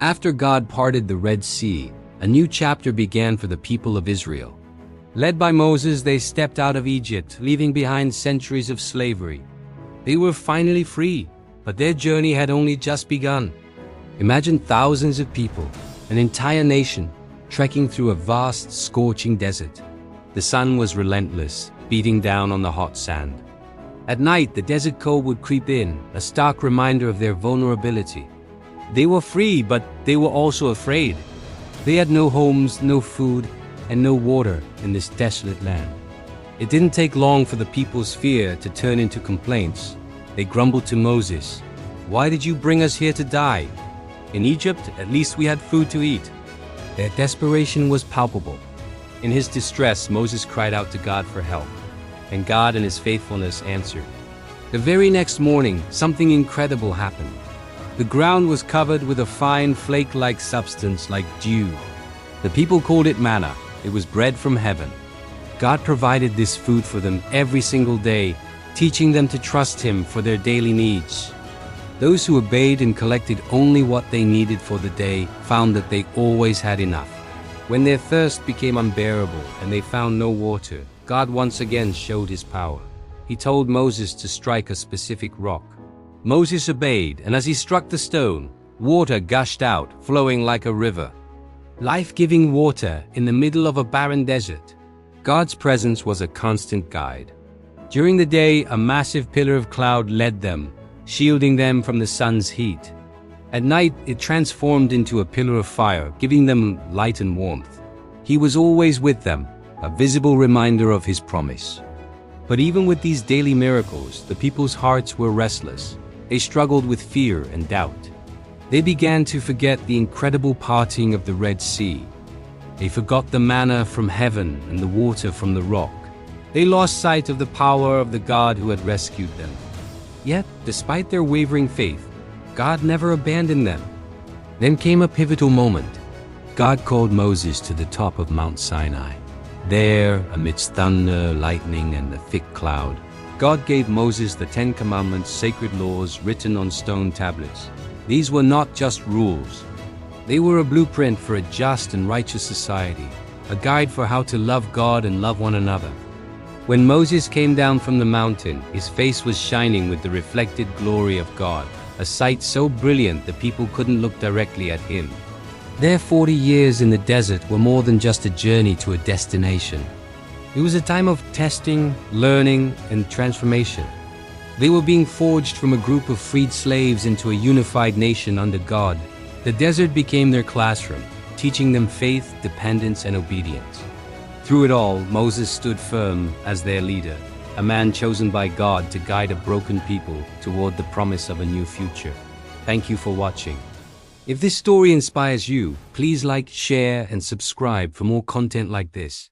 After God parted the Red Sea, a new chapter began for the people of Israel. Led by Moses, they stepped out of Egypt, leaving behind centuries of slavery. They were finally free, but their journey had only just begun. Imagine thousands of people, an entire nation, trekking through a vast, scorching desert. The sun was relentless, beating down on the hot sand. At night, the desert cold would creep in, a stark reminder of their vulnerability. They were free, but they were also afraid. They had no homes, no food, and no water in this desolate land. It didn't take long for the people's fear to turn into complaints. They grumbled to Moses, "Why did you bring us here to die? In Egypt, at least we had food to eat." Their desperation was palpable. In his distress, Moses cried out to God for help, and God in his faithfulness answered. The very next morning, something incredible happened. The ground was covered with a fine flake-like substance like dew. The people called it manna. It was bread from heaven. God provided this food for them every single day, teaching them to trust Him for their daily needs. Those who obeyed and collected only what they needed for the day found that they always had enough. When their thirst became unbearable and they found no water, God once again showed His power. He told Moses to strike a specific rock. Moses obeyed, and as he struck the stone, water gushed out, flowing like a river. Life-giving water in the middle of a barren desert. God's presence was a constant guide. During the day, a massive pillar of cloud led them, shielding them from the sun's heat. At night, it transformed into a pillar of fire, giving them light and warmth. He was always with them, a visible reminder of His promise. But even with these daily miracles, the people's hearts were restless. They struggled with fear and doubt. They began to forget the incredible parting of the Red Sea. They forgot the manna from heaven and the water from the rock. They lost sight of the power of the God who had rescued them. Yet, despite their wavering faith, God never abandoned them. Then came a pivotal moment. God called Moses to the top of Mount Sinai. There, amidst thunder, lightning, and a thick cloud, God gave Moses the 10 Commandments, sacred laws written on stone tablets. These were not just rules. They were a blueprint for a just and righteous society, a guide for how to love God and love one another. When Moses came down from the mountain, his face was shining with the reflected glory of God, a sight so brilliant that people couldn't look directly at him. Their 40 years in the desert were more than just a journey to a destination. It was a time of testing, learning, and transformation. They were being forged from a group of freed slaves into a unified nation under God. The desert became their classroom, teaching them faith, dependence, and obedience. Through it all, Moses stood firm as their leader, a man chosen by God to guide a broken people toward the promise of a new future. Thank you for watching. If this story inspires you, please like, share, and subscribe for more content like this.